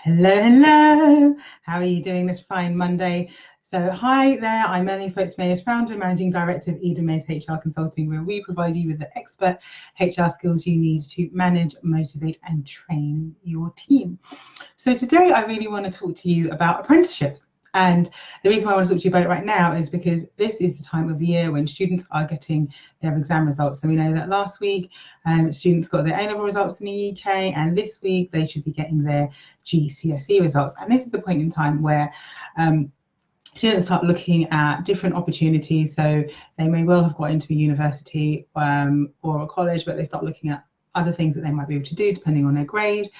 Hello, hello. How are you doing this fine Monday? So hi there, I'm Melanie Foltz-Mayers, founder and managing director of Eden Mayers HR Consulting, where we provide you with the expert HR skills you need to manage, motivate and train your team. So today I really want to talk to you about apprenticeships. And the reason why I want to talk to you about it right now is because this is the time of year when students are getting their exam results. So we know that last week students got their A-level results in the UK, and this week they should be getting their GCSE results. And this is the point in time where students start looking at different opportunities. So they may well have got into a university or a college, but they start looking at other things that they might be able to do depending on their grade.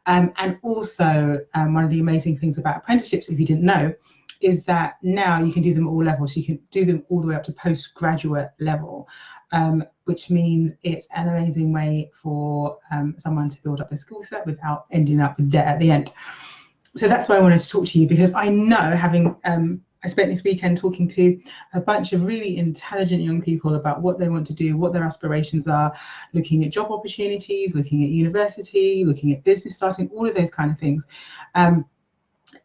And also, one of the amazing things about apprenticeships, if you didn't know, is that now you can do them at all levels. You can do them all the way up to postgraduate level, which means it's an amazing way for someone to build up their skill set without ending up with debt at the end. So that's why I wanted to talk to you, because I know, having I spent this weekend talking to a bunch of really intelligent young people about what they want to do, what their aspirations are, looking at job opportunities, looking at university, looking at business starting, all of those kind of things.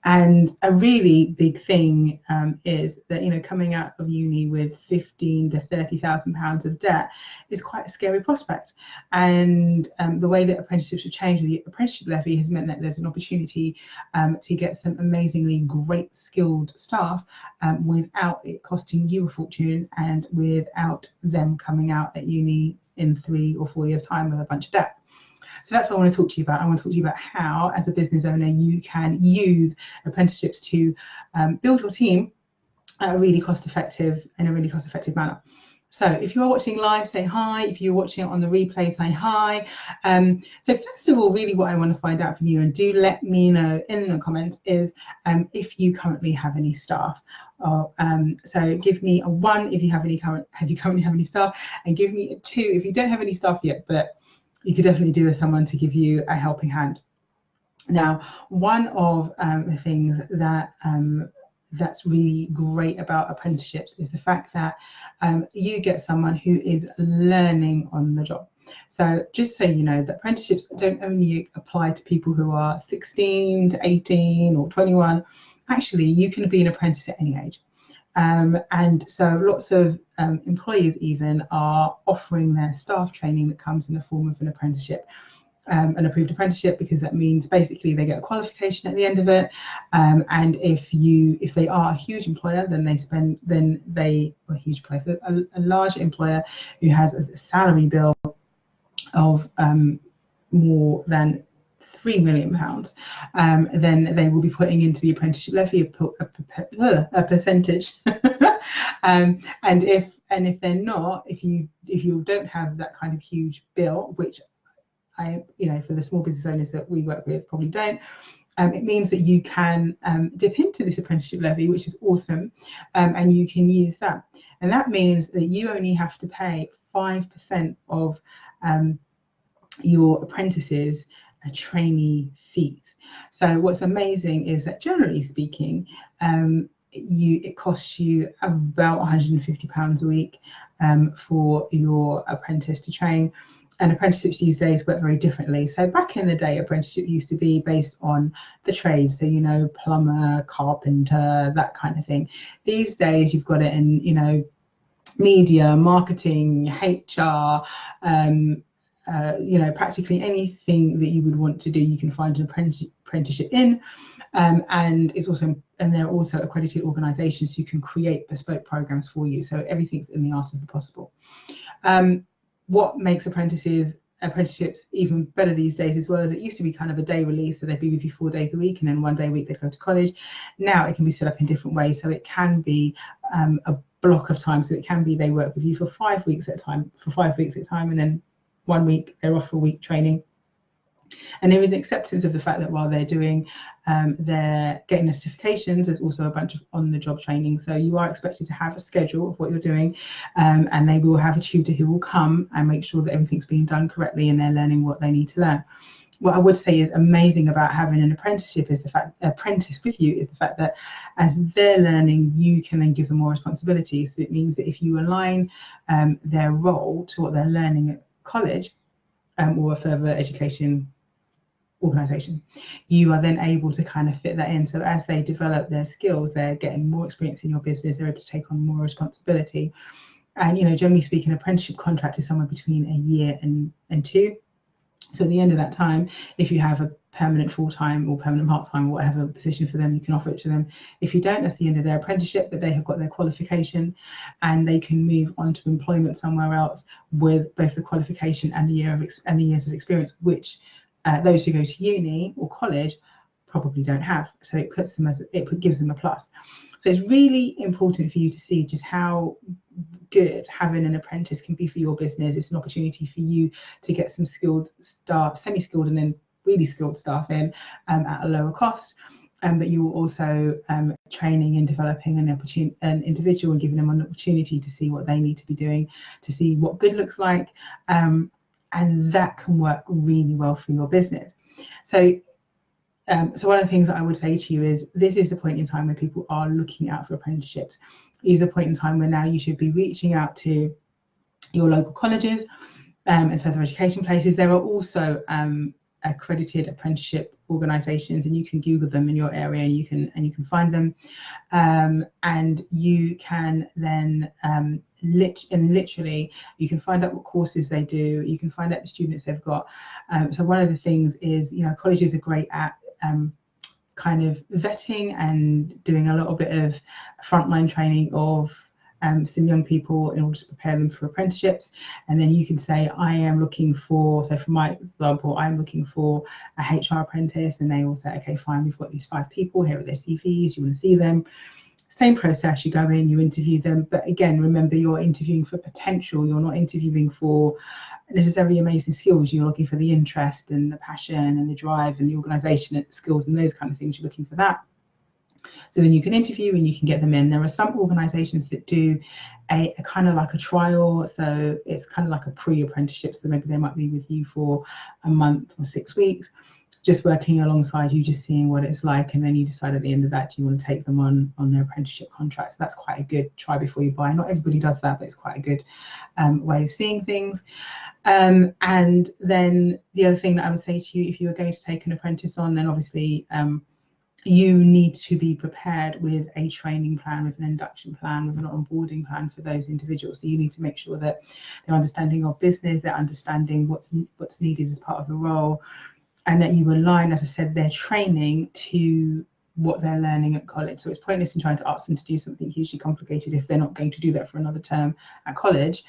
And a really big thing is that, you know, coming out of uni with £15,000 to £30,000 of debt is quite a scary prospect. And the way that apprenticeships have changed with the Apprenticeship Levy has meant that there's an opportunity to get some amazingly great skilled staff without it costing you a fortune and without them coming out at uni in 3 or 4 years' time with a bunch of debt. So that's what I want to talk to you about. I want to talk to you about how, as a business owner, you can use apprenticeships to build your team in a really cost-effective manner. So if you're watching live, say hi. If you're watching it on the replay, say hi. So first of all, really what I want to find out from you, and do let me know in the comments, is if you currently have any staff. So give me a 1 if you currently have any staff, and give me a 2 if you don't have any staff yet, but you could definitely do with someone to give you a helping hand. Now, one of the things that that's really great about apprenticeships is the fact that you get someone who is learning on the job. So just so you know, that apprenticeships don't only apply to people who are 16 to 18 or 21. Actually, you can be an apprentice at any age. And so lots of employers even are offering their staff training that comes in the form of an apprenticeship, an approved apprenticeship, because that means basically they get a qualification at the end of it. And if they are a huge employer, then a large employer who has a salary bill of more than £3 million, then they will be putting into the Apprenticeship Levy a percentage. And if they're not, if you don't have that kind of huge bill, which for the small business owners that we work with probably don't, it means that you can dip into this Apprenticeship Levy, which is awesome, and you can use that. And that means that you only have to pay 5% of your apprentices trainee fees. So what's amazing is that, generally speaking, it costs you about £150 a week for your apprentice to train. And apprenticeships these days work very differently. So back in the day, apprenticeship used to be based on the trades, so, you know, plumber, carpenter, that kind of thing. These days you've got it in, you know, media, marketing, HR, practically anything that you would want to do, you can find an apprenticeship in, and they're also accredited organisations who can create bespoke programs for you. So everything's in the art of the possible. What makes apprenticeships even better these days as well is it used to be kind of a day release, so they'd be with you 4 days a week, and then 1 day a week they'd go to college. Now it can be set up in different ways, so it can be a block of time. So it can be they work with you for 5 weeks at a time, and then 1 week they're off for a week training. And there is an acceptance of the fact that while they're doing, they're getting the certifications, there's also a bunch of on-the-job training. So you are expected to have a schedule of what you're doing, and they will have a tutor who will come and make sure that everything's being done correctly and they're learning what they need to learn. What I would say is amazing about having an apprentice with you is the fact that as they're learning, you can then give them more responsibilities. So it means that if you align their role to what they're learning at college or a further education organisation. You are then able to kind of fit that in. So as they develop their skills, they're getting more experience in your business, they're able to take on more responsibility. And, you know, generally speaking, an apprenticeship contract is somewhere between a year and 2. So at the end of that time, if you have a permanent full-time or permanent part-time or whatever position for them, you can offer it to them. If you don't, that's the end of their apprenticeship, but they have got their qualification and they can move on to employment somewhere else with both the qualification and the years of experience, which those who go to uni or college probably don't have. So it gives them a plus. So it's really important for you to see just how good having an apprentice can be for your business. It's an opportunity for you to get some skilled staff, semi-skilled and then really skilled staff in at a lower cost. But you will also training and developing an individual and giving them an opportunity to see what they need to be doing, to see what good looks like, and that can work really well for your business. So one of the things that I would say to you is this is a point in time where people are looking out for apprenticeships. It is a point in time where now you should be reaching out to your local colleges and further education places. There are also accredited apprenticeship organisations, and you can Google them in your area and you can find them, and you can then literally you can find out what courses they do, you can find out the students they've got. So one of the things is, you know, colleges are great at kind of vetting and doing a little bit of frontline training of some young people in order to prepare them for apprenticeships. And then you can say, I am looking for, so for my example, I'm looking for a HR apprentice, and they will say, okay, fine, we've got these 5 people, here are their CVs, you want to see them. Same process, you go in, you interview them, but again, remember, you're interviewing for potential, you're not interviewing for necessarily amazing skills. You're looking for the interest and the passion and the drive and the organisation skills and those kind of things. You're looking for that. So then you can interview and you can get them in. There are some organisations that do a kind of like a trial, so it's kind of like a pre-apprenticeship, so maybe they might be with you for a month or 6 weeks, just working alongside you, just seeing what it's like, and then you decide at the end of that, do you want to take them on their apprenticeship contract. So that's quite a good try before you buy. Not everybody does that, but it's quite a good way of seeing things. And then the other thing that I would say to you, if you are going to take an apprentice on, then obviously you need to be prepared with a training plan, with an induction plan, with an onboarding plan for those individuals. So you need to make sure that they're understanding your business, they're understanding what's needed as part of the role, and that you align, as I said, their training to what they're learning at college. So it's pointless in trying to ask them to do something hugely complicated if they're not going to do that for another term at college.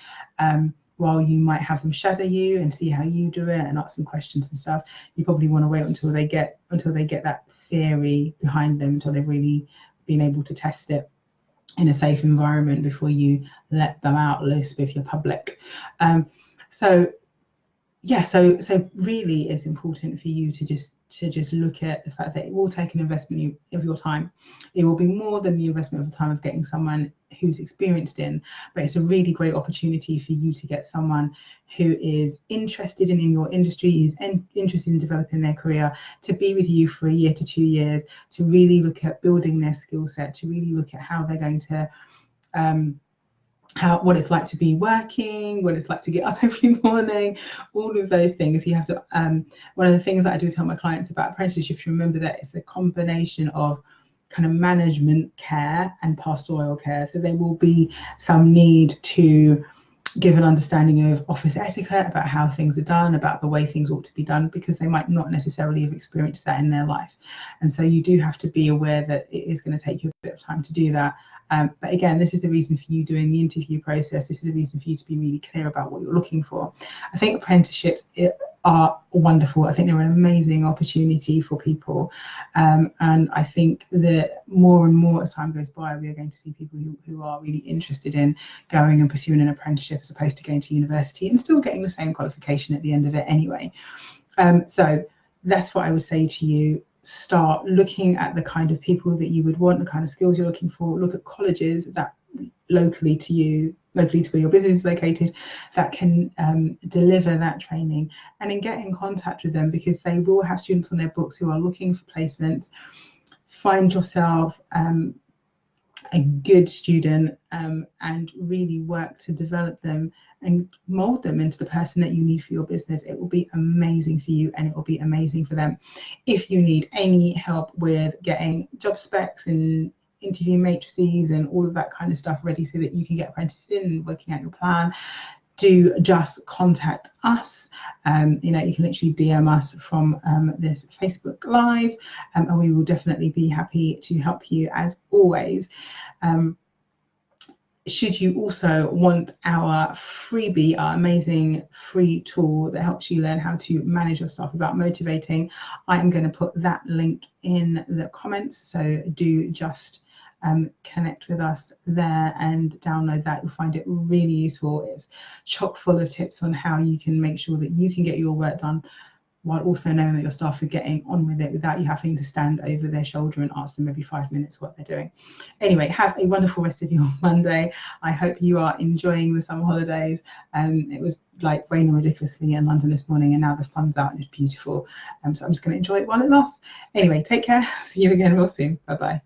While you might have them shadow you and see how you do it and ask them questions and stuff, you probably want to wait until they get that theory behind them, until they've really been able to test it in a safe environment before you let them out loose with your public. So really it's important for you to just look at the fact that it will take an investment of your time. It will be more than the investment of the time of getting someone who's experienced in, but it's a really great opportunity for you to get someone who is interested in your industry, is interested in developing their career, to be with you for a year to 2 years, to really look at building their skill set, to really look at how they're going to what it's like to be working, what it's like to get up every morning, all of those things. You have to, one of the things that I do tell my clients about apprenticeship, remember that it's a combination of kind of management care and pastoral care. So there will be some need to give an understanding of office etiquette, about how things are done, about the way things ought to be done, because they might not necessarily have experienced that in their life. And so you do have to be aware that it is going to take you a bit of time to do that. But again, this is the reason for you doing the interview process. This is the reason for you to be really clear about what you're looking for. I think apprenticeships are wonderful. I think they're an amazing opportunity for people. And I think that more and more as time goes by, we are going to see people who are really interested in going and pursuing an apprenticeship as opposed to going to university and still getting the same qualification at the end of it anyway. So that's what I would say to you. Start looking at the kind of people that you would want, the kind of skills you're looking for. Look at colleges that locally to where your business is located, that can deliver that training, and then get in contact with them, because they will have students on their books who are looking for placements. Find yourself a good student and really work to develop them and mold them into the person that you need for your business, it will be amazing for you and it will be amazing for them. If you need any help with getting job specs and interview matrices and all of that kind of stuff ready so that you can get apprentices in and working out your plan, do just contact us. You know, you can literally DM us from this Facebook Live, and we will definitely be happy to help you as always. Should you also want our freebie, our amazing free tool that helps you learn how to manage your staff without motivating, I am going to put that link in the comments. So do just connect with us there and download that. You'll find it really useful. It's chock full of tips on how you can make sure that you can get your work done while also knowing that your staff are getting on with it without you having to stand over their shoulder and ask them every 5 minutes what they're doing. Anyway, have a wonderful rest of your Monday. I hope you are enjoying the summer holidays. It was like raining ridiculously in London this morning and now the sun's out and it's beautiful. So I'm just going to enjoy it while it lasts. Anyway, take care. See you again real soon. Bye-bye.